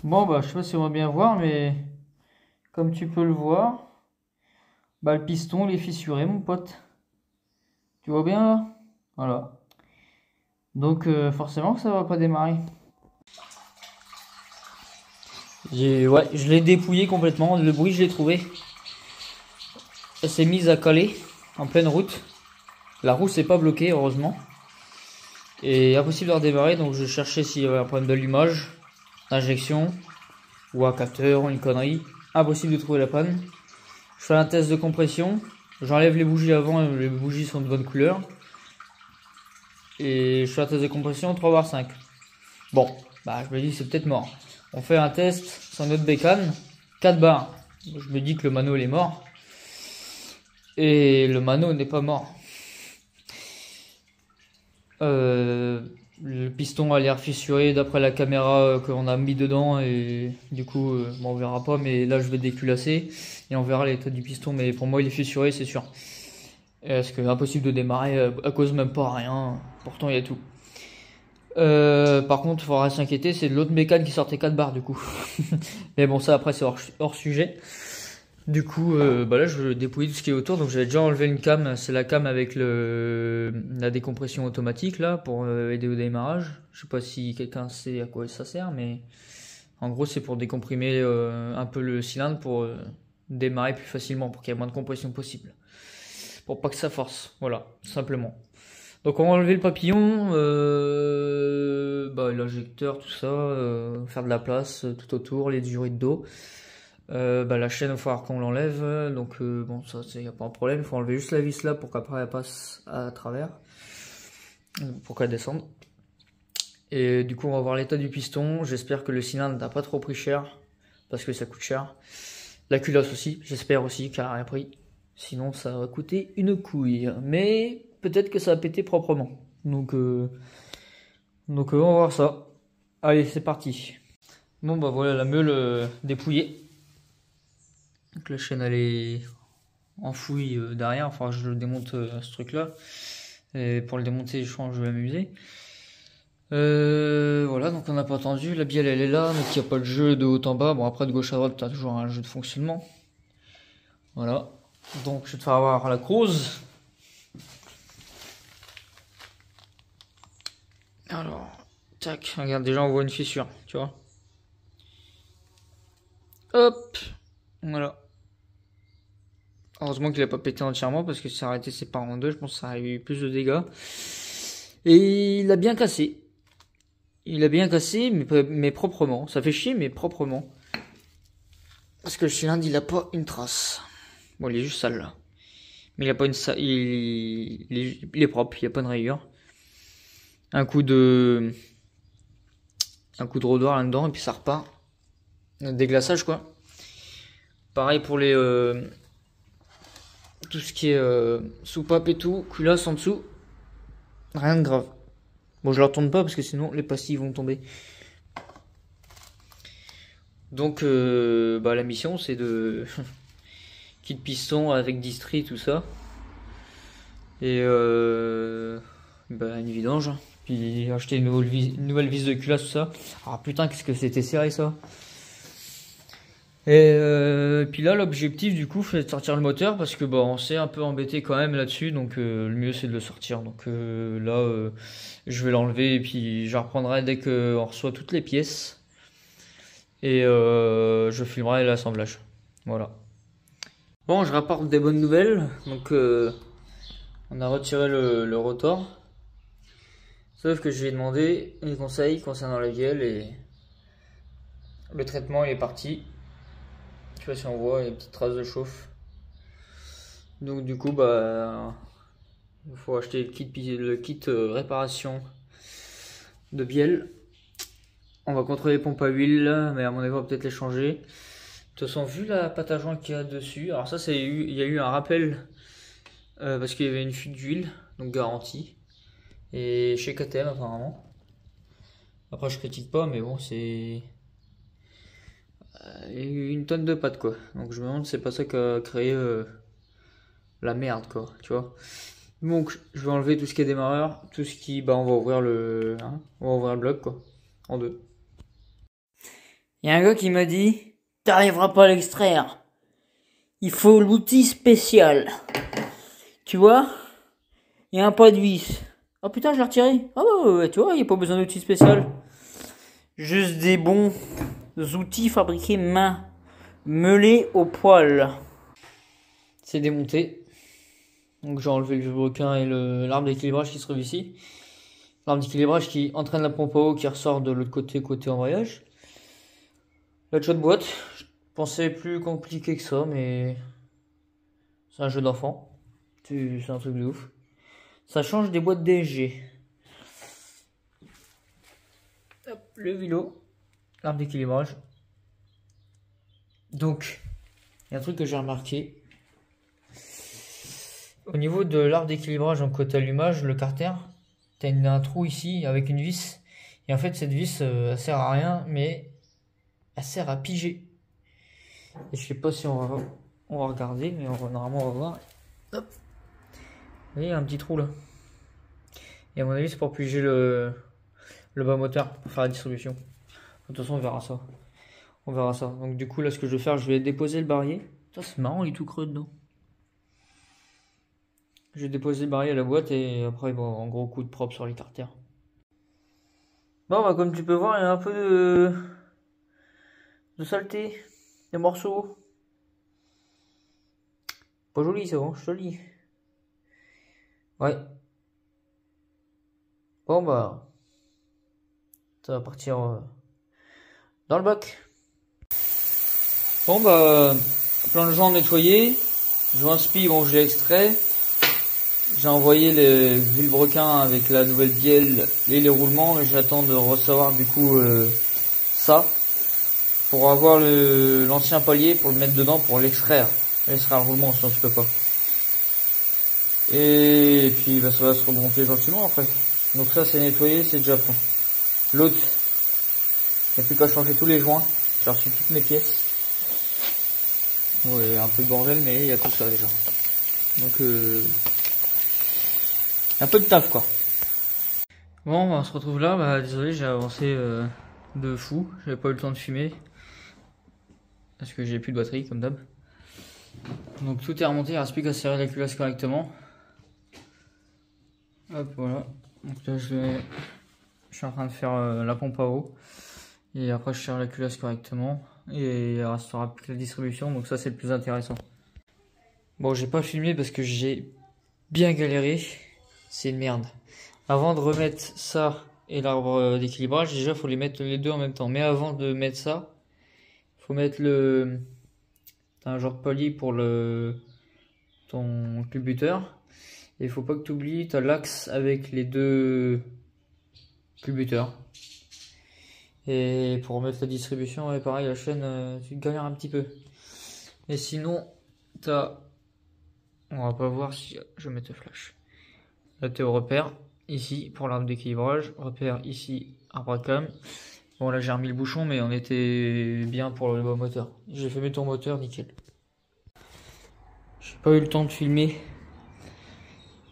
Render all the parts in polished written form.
Bon, bah, je sais pas si on va bien voir, mais comme tu peux le voir, bah, le piston il est fissuré, mon pote. Tu vois bien là? Voilà. Donc, forcément que ça va pas démarrer. Ouais, je l'ai dépouillé complètement. Le bruit, je l'ai trouvé. Elle s'est mise à caler en pleine route. La roue s'est pas bloquée, heureusement. Et impossible de redémarrer, donc je cherchais s'il y avait un problème d'allumage, d'injection, ou un capteur, ou une connerie. Impossible de trouver la panne. Je fais un test de compression. J'enlève les bougies avant, les bougies sont de bonne couleur. Et je fais un test de compression 3/5. Bon, bah je me dis c'est peut-être mort. On fait un test sur notre bécane, 4 bars. Je me dis que le mano il est mort. Et le mano n'est pas mort. Le piston a l'air fissuré d'après la caméra qu'on a mis dedans et du coup bon, on verra pas, mais là je vais déculasser et on verra l'état du piston, mais pour moi il est fissuré, c'est sûr. Parce que impossible de démarrer à cause même pas rien, pourtant il y a tout. Par contre, il faudra s'inquiéter, c'est de l'autre mécane qui sortait 4 barres du coup. Mais bon, ça après c'est hors sujet. Du coup, bah là je vais dépouiller tout ce qui est autour. Donc j'avais déjà enlevé une cam, c'est la cam avec la décompression automatique là pour aider au démarrage. Je sais pas si quelqu'un sait à quoi ça sert, mais en gros c'est pour décomprimer un peu le cylindre pour démarrer plus facilement, pour qu'il y ait moins de compression possible. Pour pas que ça force, voilà, tout simplement. Donc on va enlever le papillon, bah, l'injecteur, tout ça, faire de la place tout autour, les durées d'eau. Bah, la chaîne, il va falloir qu'on l'enlève, donc bon, ça, il n'y a pas de problème. Il faut enlever juste la vis là pour qu'après elle passe à travers, pour qu'elle descende. Et du coup, on va voir l'état du piston. J'espère que le cylindre n'a pas trop pris cher, parce que ça coûte cher. La culasse aussi, j'espère aussi qu'elle a rien pris. Sinon, ça va coûter une couille. Mais peut-être que ça va péter proprement. Donc on va voir ça. Allez, c'est parti. Bon, bah voilà la meule dépouillée. Donc la chaîne elle est enfouie derrière, enfin je démonte ce truc là. Et pour le démonter je pense que je vais m'amuser. Voilà, donc on n'a pas attendu, la bielle elle est là, donc il n'y a pas de jeu de haut en bas. Bon après de gauche à droite t'as toujours un jeu de fonctionnement. Voilà, donc je vais te faire avoir la crouse. Alors, tac, regarde déjà on voit une fissure, tu vois. Hop, voilà. Heureusement qu'il a pas pété entièrement parce que ça aurait été séparé en deux, je pense que ça aurait eu plus de dégâts. Et il a bien cassé. Il a bien cassé, mais proprement. Ça fait chier, mais proprement. Parce que le cylindre, il a pas une trace. Bon, il est juste sale là. Mais il a pas une il est propre, il n'y a pas de rayure. Un coup de rodoir là-dedans et puis ça repart. Déglaçage quoi. Pareil pour les tout ce qui est soupape et tout, culasse en dessous. Rien de grave. Bon, je la retourne pas parce que sinon les pastilles vont tomber. Donc, bah, la mission c'est de kit piston avec distri, tout ça. Et bah, une vidange. Puis acheter une nouvelle vis de culasse, tout ça. Ah putain, qu'est-ce que c'était serré ça. Et puis là, l'objectif du coup, c'est de sortir le moteur parce que bah, on s'est un peu embêté quand même là-dessus, donc le mieux c'est de le sortir. Donc là, je vais l'enlever et puis je reprendrai dès qu'on reçoit toutes les pièces et je filmerai l'assemblage. Voilà. Bon, je rapporte des bonnes nouvelles. Donc on a retiré le rotor, sauf que je lui ai demandé des conseils concernant la vielle et le traitement il est parti. Je sais pas si on voit, il y a une petite trace de chauffe. Donc du coup, bah, il faut acheter le kit réparation de bielle. On va contrôler les pompes à huile, mais à mon avis, on va peut-être les changer. De toute façon, vu la pâte à joint qu'il y a dessus, alors ça, il y a eu un rappel parce qu'il y avait une fuite d'huile, donc garantie. Et chez KTM apparemment. Après, je critique pas, mais bon, c'est il y a eu une tonne de pâte quoi. Donc je me demande si c'est pas ça qui a créé la merde quoi, tu vois. Donc je vais enlever tout ce qui est démarreur, tout ce qui, bah on va ouvrir le bloc quoi, en deux. y a un gars qui m'a dit, t'arriveras pas à l'extraire. Il faut l'outil spécial. Tu vois? Il y a un pas de vis. Oh putain, je l'ai retiré. Ah ouais, tu vois, il n'y a pas besoin d'outil spécial. Juste des bons outils fabriqués main. Meulés au poil. C'est démonté. Donc j'ai enlevé le vilebrequin et l'arbre d'équilibrage qui se trouve ici. L'arbre d'équilibrage qui entraîne la pompe à eau qui ressort de l'autre côté embrayage. La de boîte, je pensais plus compliqué que ça, mais c'est un jeu d'enfant. C'est un truc de ouf. Ça change des boîtes DSG. Hop, le vélo, l'arbre d'équilibrage. Donc, il y a un truc que j'ai remarqué. Au niveau de l'arbre d'équilibrage en côté allumage, le carter, tu as un trou ici avec une vis. Et en fait, cette vis, elle sert à rien, mais elle sert à piger. Et je sais pas si on va regarder, mais normalement on va voir. Hop. Vous voyez, il y a un petit trou là. Et à mon avis, c'est pour piger le bas moteur, pour faire la distribution. De toute façon, on verra ça. On verra ça. Donc du coup, là, ce que je vais faire, je vais déposer le barillet. C'est marrant, il est tout creux dedans. Je vais déposer le barillet à la boîte et après, bon, en gros coup de propre sur les carters. Bon, bah, comme tu peux voir, il y a un peu de saleté, des morceaux. Pas joli, c'est bon, joli. Ouais. Bon, bah, ça va partir dans le bac. Bon, bah, plein de gens nettoyés. Joint spi, bon, je l'ai extrait. J'ai envoyé le vilebrequin avec la nouvelle bielle et les roulements, mais j'attends de recevoir du coup ça pour avoir l'ancien palier pour le mettre dedans pour l'extraire le roulement, sinon je peux pas. Et puis bah, ça va se remonter gentiment après. Donc ça c'est nettoyé, c'est déjà prêt. L'autre, il n'y a plus qu'à changer tous les joints. J'ai reçu toutes mes pièces. Ouais, un peu de bordel, mais il y a tout ça déjà. Donc un peu de taf quoi. Bon, bah, on se retrouve là. Bah, désolé, j'ai avancé de fou. J'avais pas eu le temps de fumer parce que j'ai plus de batterie comme d'hab. Donc tout est remonté. Il reste plus qu'à serrer la culasse correctement. Hop, voilà. Donc là, je suis en train de faire la pompe à eau et après je serre la culasse correctement et il restera plus que la distribution. Donc ça, c'est le plus intéressant. Bon, j'ai pas filmé parce que j'ai bien galéré. C'est une merde. Avant de remettre ça et l'arbre d'équilibrage, déjà il faut les mettre les deux en même temps. Mais avant de mettre ça, il faut mettre t'as un genre de palier pour ton culbuteur. Et il faut pas que tu oublies, t'as l'axe avec les deux culbuteurs. Et pour remettre la distribution, ouais, pareil, la chaîne, tu galères un petit peu. Et sinon, t'as... On va pas voir si je vais mettre le flash. Là, t'es au repère, ici, pour l'arbre d'équilibrage. Repère ici, arbre à cam. Bon, là, j'ai remis le bouchon, mais on était bien pour le bas moteur. J'ai fait ton moteur, nickel. J'ai pas eu le temps de filmer.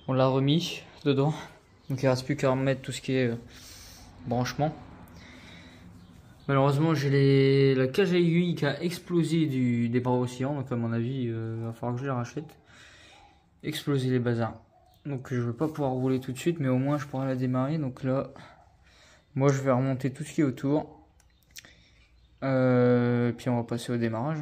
On l'a remis dedans. Donc, il reste plus qu'à remettre tout ce qui est branchement. Malheureusement, j'ai la cage à aiguille qui a explosé des bras oscillants. Donc, à mon avis, il va falloir que je les rachète. Exploser les bazars. Donc je ne vais pas pouvoir rouler tout de suite, mais au moins je pourrai la démarrer. Donc là, moi je vais remonter tout ce qui est autour. Et puis on va passer au démarrage.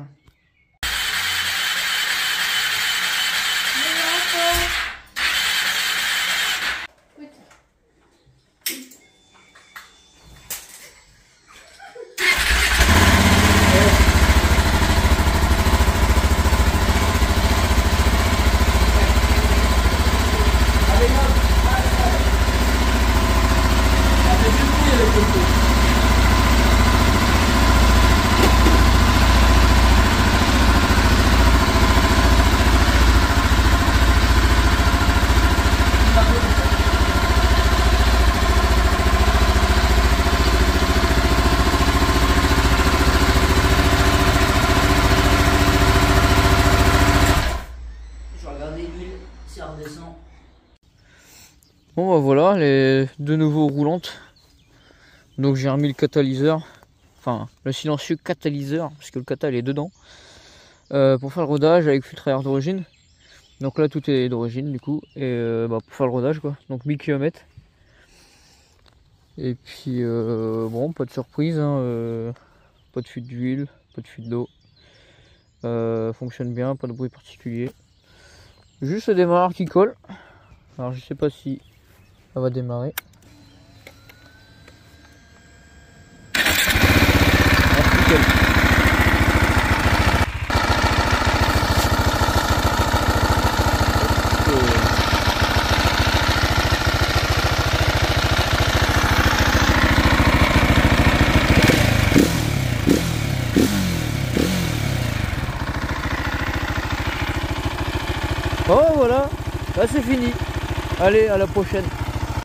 Bon bah voilà, les deux nouveaux roulantes. Donc j'ai remis le catalyseur enfin le silencieux catalyseur, parce que le cata il est dedans, pour faire le rodage avec filtre à air d'origine. Donc là tout est d'origine du coup, et pour faire le rodage quoi, donc 1000 km. Et puis bon, pas de surprise, hein, pas de fuite d'huile, pas de fuite d'eau, fonctionne bien, pas de bruit particulier. Juste le démarreur qui colle, alors je sais pas si ça va démarrer. Oh voilà, là c'est fini. Allez, à la prochaine.